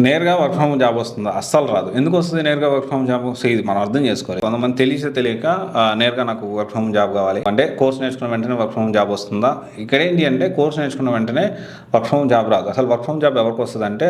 నేరుగా work from job వస్తుందా? అస్సలు రాదు. ఎందుకు వస్తుంది నేరుగా వర్క్ ఫ్రమ్ జాబ్? ఇది మనం అర్థం చేసుకోవాలి. కొంతమంది తెలియక నేరుగా నాకు వర్క్ ఫ్రమ్ జాబ్ కావాలి అంటే కోర్స్ నేర్చుకున్న వెంటనే వర్క్ ఫ్రమ్ జాబ్ వస్తుందా? ఇక్కడ ఏంటి అంటే కోర్స్ నేర్చుకున్న వెంటనే వర్క్ ఫ్రమ్ జాబ్ రాదు. అసలు వర్క్ ఫ్రమ్ జాబ్ ఎవరికి వస్తుంది అంటే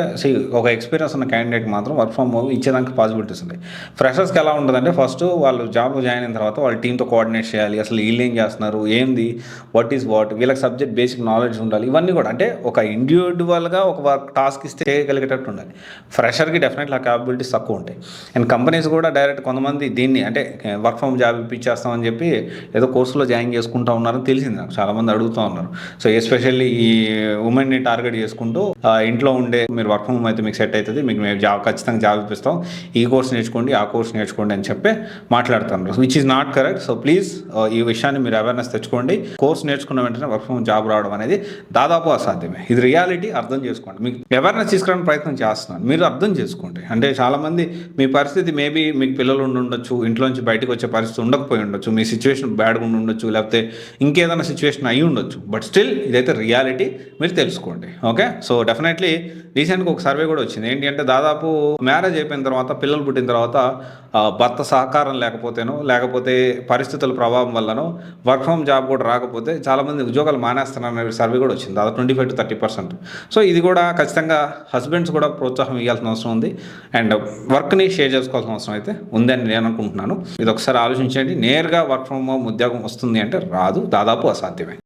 ఒక ఎక్స్పీరియన్స్ ఉన్న క్యాండిడేట్ మాత్రం వర్క్ ఫ్రమ్ హోమ్ ఇచ్చేదానికి పాసిబిలిటీస్ ఉన్నాయి. ఫ్రెషర్స్కి ఎలా ఉంటుందంటే ఫస్ట్ వాళ్ళు జాబ్ జాయిన్ అయిన తర్వాత వాళ్ళ టీంతో కోఆర్డినేట్ చేయాలి. అసలు వీళ్ళు ఏం చేస్తున్నారు, ఏంది, వాట్ ఈస్ వాట్, వీళ్ళకి సబ్జెక్ట్ బేసిక్ నాలెడ్జ్ ఉండాలి. ఇవన్నీ కూడా అంటే ఒక ఇండివిజువల్గా ఒక వర్క్ టాస్క్ ఇస్తే చేయగలిగేటట్టు ఉండాలి. ఫ్రెషర్కి డెఫినెట్లీ ఆ క్యాపబిలిటీస్ తక్కువ ఉంటాయి. అండ్ కంపెనీస్ కూడా డైరెక్ట్ కొంతమంది దీన్ని అంటే వర్క్ ఫ్రమ్ జాబ్ ఇప్పించేస్తామని చెప్పి ఏదో కోర్సులో జాయిన్ చేసుకుంటూ ఉన్నారని తెలిసింది నాకు. చాలామంది అడుగుతూ ఉన్నారు. సో ఎస్పెషల్లీ ఈ ఉమెన్ని టార్గెట్ చేసుకుంటూ ఇంట్లో ఉండే మీరు వర్క్ ఫ్రమ్ హోమ్ అయితే మీకు సెట్ అవుతుంది, మీకు మేము ఖచ్చితంగా జాబ్ ఇప్పిస్తాం, ఈ కోర్స్ నేర్చుకోండి, ఆ కోర్స్ నేర్చుకోండి అని చెప్పి మాట్లాడుతున్నారు. Which is not correct. So please ఈ విషయాన్ని మీరు అవేర్నెస్ తెచ్చుకోండి. కోర్స్ నేర్చుకున్న వెంటనే వర్క్ ఫ్రమ్ జాబ్ రావడం అనేది దాదాపు అసాధ్యమే. ఇది రియాలిటీ, అర్థం చేసుకోండి. మీకు అవేర్నెస్ తీసుకురావడానికి ప్రయత్నం చేస్తున్నాను, మీరు అర్థం చేసుకోండి. అంటే చాలామంది మీ పరిస్థితి మేబీ మీకు పిల్లలు ఉండొచ్చు, ఇంట్లోంచి బయటకు వచ్చే పరిస్థితి ఉండకపోయి ఉండొచ్చు, మీ సిచ్యువేషన్ బ్యాడ్గా ఉండొచ్చు, లేకపోతే ఇంకేదైనా సిచ్యువేషన్ అయి ఉండొచ్చు. బట్ స్టిల్ ఇదైతే రియాలిటీ, మీరు తెలుసుకోండి. ఓకే. సో డెఫినెట్లీ రీసెంట్గా ఒక సర్వే కూడా వచ్చింది. ఏంటి అంటే దాదాపు మ్యారేజ్ అయిపోయిన తర్వాత, పిల్లలు పుట్టిన తర్వాత భర్త సహకారం లేకపోతే పరిస్థితుల ప్రభావం వల్లనో వర్క్ ఫ్రమ్ జాబ్ కూడా రాకపోతే చాలామంది ఉద్యోగాలు మానేస్తున్నారనే సర్వే కూడా వచ్చింది. దాదాపు 25 to 30%. సో ఇది కూడా ఖచ్చితంగా హస్బెండ్స్ కూడా ప్రోత్సాహం ఇవ్వాల్సిన అవసరం ఉంది. అండ్ వర్క్ని షేర్ చేసుకోవాల్సిన అవసరం అయితే ఉందని నేను అనుకుంటున్నాను. ఇది ఒకసారి ఆలోచించండి. నేరుగా వర్క్ ఫ్రమ్ హోమ్ ఉద్యోగం వస్తుంది అంటే రాదు, దాదాపు అసాధ్యమే.